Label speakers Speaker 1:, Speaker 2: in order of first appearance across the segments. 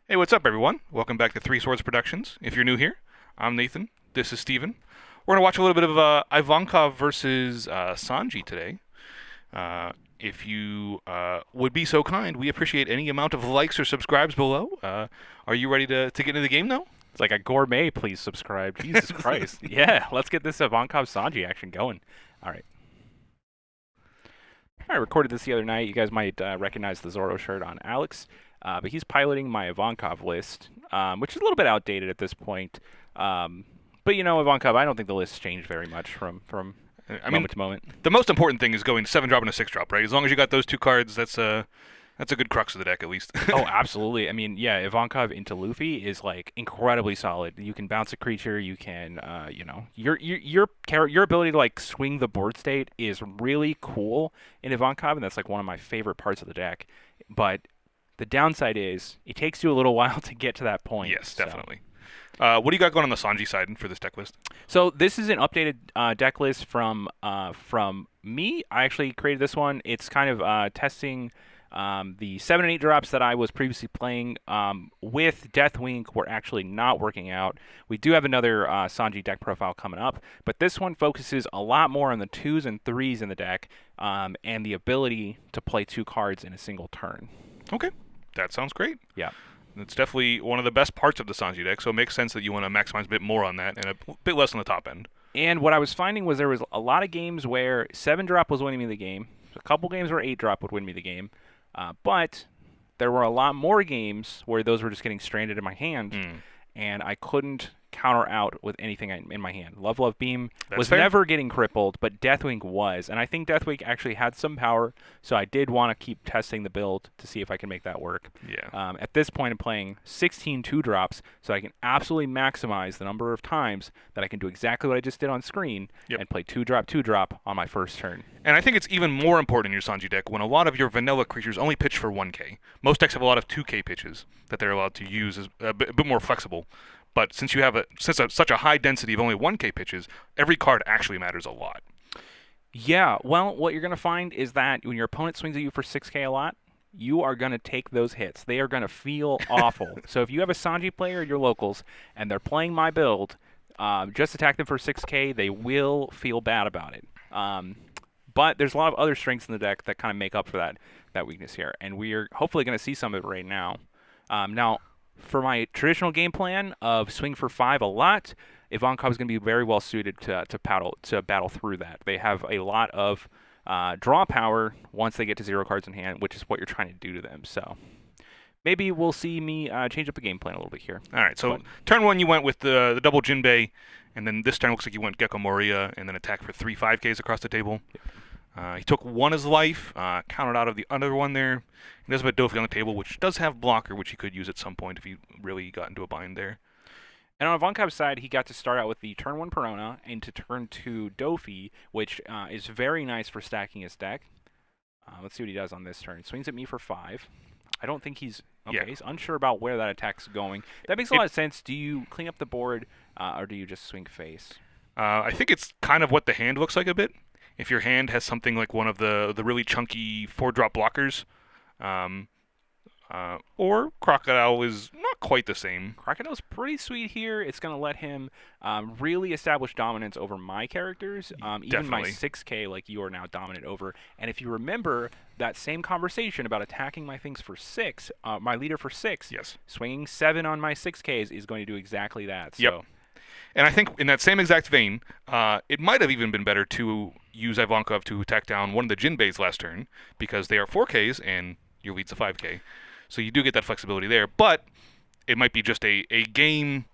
Speaker 1: Hey, what's up, everyone? Welcome back to Three Swords Productions. If you're new here, I'm Nathan. This is Steven. We're going to watch a little bit of Ivankov versus Sanji today. If you would be so kind, we appreciate any amount of likes or subscribes below. Are you ready to get into the game, though?
Speaker 2: It's like a gourmet, please subscribe. Jesus Christ. Yeah, let's get this Ivankov Sanji action going. All right. I recorded this the other night. You guys might recognize the Zoro shirt on Alex, but he's piloting my Ivankov list, which is a little bit outdated at this point. But Ivankov, I don't think the list's changed very much from
Speaker 1: I mean,
Speaker 2: moment to moment.
Speaker 1: the most important thing is going 7 drop and a 6 drop, right? As long as you got those two cards, that's a good crux of the deck, at least.
Speaker 2: Oh, absolutely. I mean, yeah, Ivankov into Luffy is like incredibly solid. You can bounce a creature. You can, your ability to like swing the board state is really cool in Ivankov, and that's like one of my favorite parts of the deck. But the downside is it takes you a little while to get to that point.
Speaker 1: Yes, definitely. What do you got going on the Sanji side for this deck list?
Speaker 2: So this is an updated deck list from me. I actually created this one. It's kind of testing the 7 and 8 drops that I was previously playing with Deathwing were actually not working out. We do have another Sanji deck profile coming up, but this one focuses a lot more on the 2s and 3s in the deck and the ability to play 2 cards in a single turn.
Speaker 1: Okay, that sounds great.
Speaker 2: Yeah.
Speaker 1: It's definitely one of the best parts of the Sanji deck, so it makes sense that you want to maximize a bit more on that and a bit less on the top end.
Speaker 2: And what I was finding was there was a lot of games where 7 drop was winning me the game. A couple games where 8 drop would win me the game. But there were a lot more games where those were just getting stranded in my hand, and I couldn't counter out with anything in my hand. Love Beam was
Speaker 1: fair.
Speaker 2: never getting crippled, but Deathwing was, and I think Deathwing actually had some power, so I did want to keep testing the build to see if I can make that work.
Speaker 1: Yeah.
Speaker 2: At this point, I'm playing 16 2-drops, so I can absolutely maximize the number of times that I can do exactly what I just did on screen and play 2-drop on my first turn.
Speaker 1: And I think it's even more important in your Sanji deck when a lot of your vanilla creatures only pitch for 1k. Most decks have a lot of 2k pitches that they're allowed to use as a bit more flexible. But since you have such a high density of only 1k pitches, every card actually matters a lot.
Speaker 2: Yeah, well, what you're going to find is that when your opponent swings at you for 6k a lot, you are going to take those hits. They are going to feel awful. So if you have a Sanji player at your locals and they're playing my build, just attack them for 6k, they will feel bad about it. But there's a lot of other strengths in the deck that kind of make up for that weakness here, and we are hopefully going to see some of it right now. Now, for my traditional game plan of swing for 5 a lot, Ivankov is going to be very well suited to battle through that. They have a lot of draw power once they get to 0 cards in hand, which is what you're trying to do to them. So maybe we'll see me change up the game plan a little bit here.
Speaker 1: All right, so turn 1 you went with the double Jinbei, and then this turn looks like you went Gecko Moria, and then attack for 3 5ks across the table. He took 1 as life, counted out of the other one there. He does have a Dofi on the table, which does have blocker, which he could use at some point if he really got into a bind there.
Speaker 2: And on Ivankov's side, he got to start out with the turn 1 Perona into turn 2 Dofi, which is very nice for stacking his deck. Let's see what he does on this turn. Swings at me for 5. I don't think he's... Okay,
Speaker 1: Yeah.
Speaker 2: he's unsure about where that attack's going. That makes a lot of sense. Do you clean up the board, or do you just swing face?
Speaker 1: I think it's kind of what the hand looks like a bit. If your hand has something like one of the really chunky 4-drop blockers, or Crocodile is not quite the same.
Speaker 2: Crocodile's pretty sweet here. It's going to let him really establish dominance over my characters. Even my
Speaker 1: Definitely.
Speaker 2: 6k, like you are now dominant over. And if you remember that same conversation about attacking my things for 6, my leader for 6,
Speaker 1: Yes.
Speaker 2: swinging 7 on my 6ks is going to do exactly that. So.
Speaker 1: Yep. And I think in that same exact vein, it might have even been better to use Ivankov to attack down one of the Jinbeis last turn, because they are 4Ks and your lead's a 5K. So you do get that flexibility there, but it might be just a game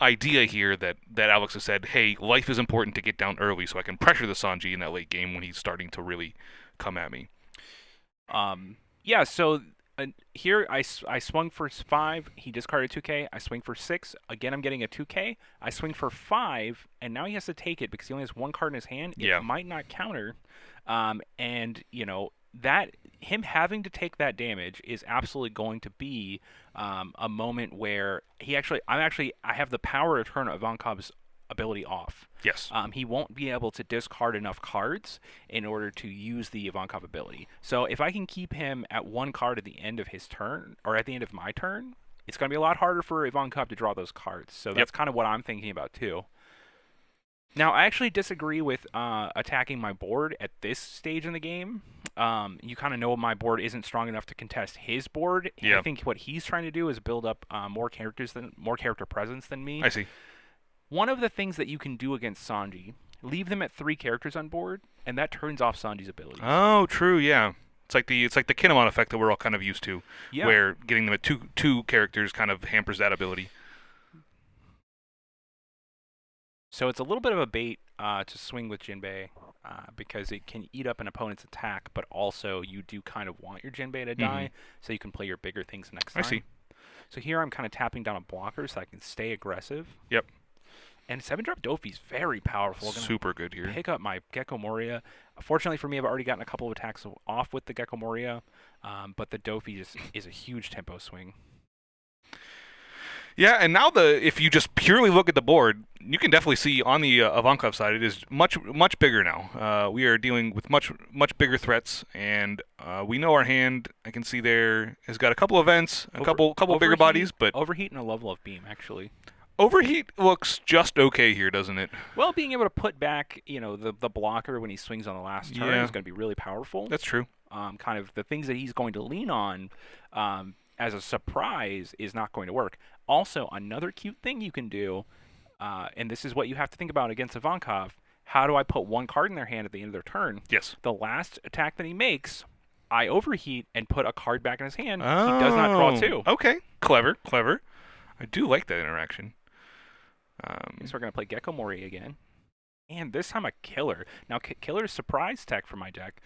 Speaker 1: idea here that Alex has said, hey, life is important to get down early so I can pressure the Sanji in that late game when he's starting to really come at me.
Speaker 2: Yeah, so here I swung for 5. He discarded 2k. I swing for 6. Again, I'm getting a 2k. I swing for 5, and now he has to take it because he only has 1 card in his hand. It might not counter. And, that him having to take that damage is absolutely going to be a moment where I have the power to turn Ivankov's ability off.
Speaker 1: Yes.
Speaker 2: He won't be able to discard enough cards in order to use the Ivankov ability. So if I can keep him at 1 card at the end of his turn, or at the end of my turn, it's going to be a lot harder for Ivankov to draw those cards. So
Speaker 1: Yep.
Speaker 2: that's kind of what I'm thinking about too. Now, I actually disagree with attacking my board at this stage in the game. You kind of know my board isn't strong enough to contest his board. And I
Speaker 1: Yep.
Speaker 2: think what he's trying to do is build up more character presence than me.
Speaker 1: I see.
Speaker 2: One of the things that you can do against Sanji, leave them at 3 characters on board, and that turns off Sanji's abilities.
Speaker 1: Oh, true. Yeah. It's like the Kinemon effect that we're all kind of used to,
Speaker 2: Yeah.
Speaker 1: where getting them at two characters kind of hampers that ability.
Speaker 2: So it's a little bit of a bait to swing with Jinbei because it can eat up an opponent's attack, but also you do kind of want your Jinbei to die so you can play your bigger things next time.
Speaker 1: I see.
Speaker 2: So here I'm kind of tapping down a blocker so I can stay aggressive.
Speaker 1: Yep.
Speaker 2: And 7-drop Dofi's very powerful.
Speaker 1: Super good here.
Speaker 2: Pick up my Gecko Moria. Fortunately for me, I've already gotten a couple of attacks off with the Gecko Moria, but the Dofi is a huge tempo swing.
Speaker 1: Yeah, and now if you just purely look at the board, you can definitely see on the Ivankov side it is much bigger now. We are dealing with much bigger threats, and we know our hand. I can see there has got a couple events, a couple bigger bodies, but
Speaker 2: overheat and a level of beam actually.
Speaker 1: Overheat looks just okay here, doesn't it?
Speaker 2: Well, being able to put back, the blocker when he swings on the last turn is going to be really powerful.
Speaker 1: That's true.
Speaker 2: Kind of the things that he's going to lean on as a surprise is not going to work. Also, another cute thing you can do, and this is what you have to think about against Ivankov, how do I put one card in their hand at the end of their turn?
Speaker 1: Yes.
Speaker 2: The last attack that he makes, I overheat and put a card back in his hand.
Speaker 1: Oh.
Speaker 2: He does not draw 2.
Speaker 1: Okay. Clever. I do like that interaction.
Speaker 2: So we're going to play Gecko Mori again. And this time a Killer. Now, Killer's surprise tech for my deck.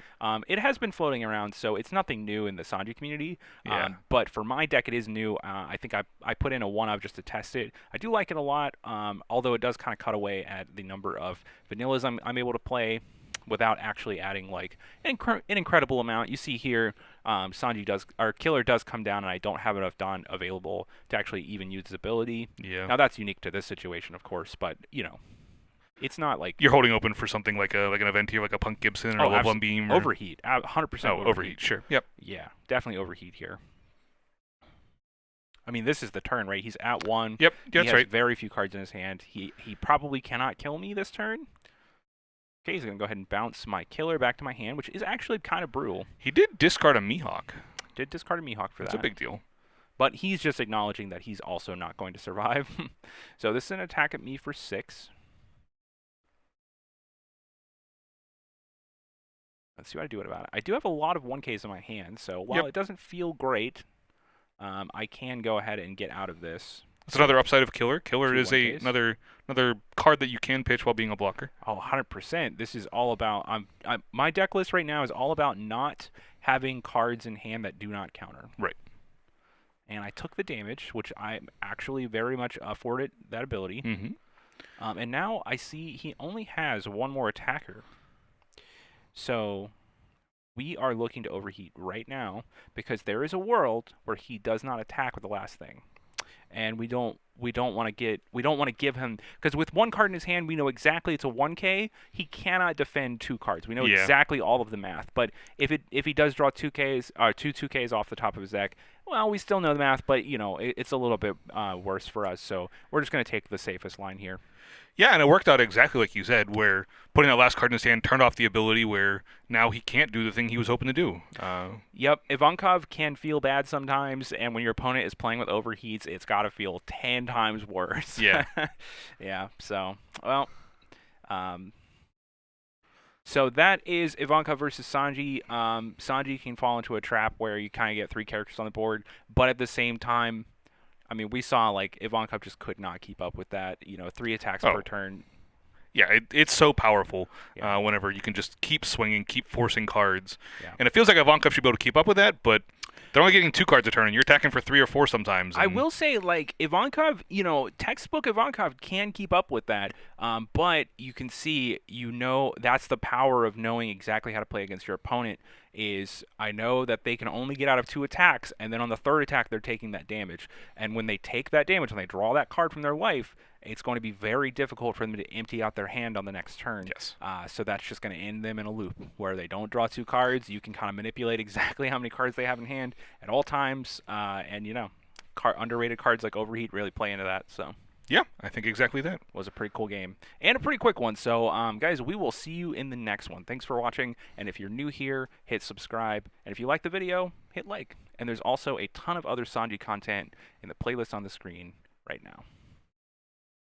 Speaker 2: It has been floating around, so it's nothing new in the Sanji community.
Speaker 1: Yeah.
Speaker 2: But for my deck, it is new. I think I put in a 1-of just to test it. I do like it a lot, although it does kind of cut away at the number of vanillas I'm able to play without actually adding like an incredible amount. You see here, Killer does come down, and I don't have enough Dawn available to actually even use his ability.
Speaker 1: Yeah.
Speaker 2: Now that's unique to this situation, of course, but it's not like
Speaker 1: you're holding open for something like an event here, like a Punk Gibson or a level 1 beam. Or...
Speaker 2: Overheat, 100%.
Speaker 1: Overheat. Sure. Yep.
Speaker 2: Yeah, definitely overheat here. I mean, this is the turn, right? He's at 1.
Speaker 1: Yep.
Speaker 2: He
Speaker 1: That's
Speaker 2: has
Speaker 1: right.
Speaker 2: very few cards in his hand. He probably cannot kill me this turn. Okay, he's gonna go ahead and bounce my Killer back to my hand, which is actually kind of brutal.
Speaker 1: He did discard a Mihawk.
Speaker 2: Did discard a Mihawk for that.
Speaker 1: That's a big deal.
Speaker 2: But he's just acknowledging that he's also not going to survive. So this is an attack at me for 6. Let's see what I do about it. I do have a lot of 1Ks in my hand, so while it doesn't feel great, I can go ahead and get out of this.
Speaker 1: That's another upside of Killer. Killer is
Speaker 2: 1Ks.
Speaker 1: another card that you can pitch while being a blocker.
Speaker 2: Oh, 100%. This is all about... my deck list right now is all about not having cards in hand that do not counter.
Speaker 1: Right.
Speaker 2: And I took the damage, which I actually very much afforded that ability.
Speaker 1: Mm-hmm.
Speaker 2: And now I see he only has 1 more attacker. So we are looking to overheat right now because there is a world where he does not attack with the last thing. And we don't want to give him, because with 1 card in his hand we know exactly it's a 1K. He cannot defend 2 cards. We know exactly all of the math. But if he does draw 2Ks or 2Ks off the top of his deck, well, we still know the math, but it's a little bit worse for us. So we're just going to take the safest line here.
Speaker 1: Yeah, and it worked out exactly like you said, where putting that last card in his hand turned off the ability where now he can't do the thing he was hoping to do.
Speaker 2: Yep, Ivankov can feel bad sometimes, and when your opponent is playing with overheats, it's got to feel 10 times worse.
Speaker 1: Yeah.
Speaker 2: Yeah, so, well... So that is Ivankov versus Sanji. Sanji can fall into a trap where you kind of get 3 characters on the board, but at the same time... I mean, we saw, like, Ivankov just could not keep up with that. 3 attacks per turn.
Speaker 1: Yeah, it's so powerful
Speaker 2: Yeah.
Speaker 1: whenever you can just keep swinging, keep forcing cards.
Speaker 2: Yeah.
Speaker 1: And it feels like Ivankov should be able to keep up with that, but they're only getting 2 cards a turn, and you're attacking for 3 or 4 sometimes.
Speaker 2: I will say, like, Ivankov, textbook Ivankov can keep up with that, but you can see, that's the power of knowing exactly how to play against your opponent. I know that they can only get out of 2 attacks, and then on the 3rd attack, they're taking that damage. And when they take that damage, when they draw that card from their life, it's going to be very difficult for them to empty out their hand on the next turn.
Speaker 1: Yes.
Speaker 2: So that's just going to end them in a loop where they don't draw 2 cards. You can kind of manipulate exactly how many cards they have in hand at all times, and underrated cards like Overheat really play into that. So
Speaker 1: Yeah, I think exactly that.
Speaker 2: was a pretty cool game and a pretty quick one. So, guys, we will see you in the next one. Thanks for watching. And if you're new here, hit subscribe. And if you like the video, hit like. And there's also a ton of other Sanji content in the playlist on the screen right now.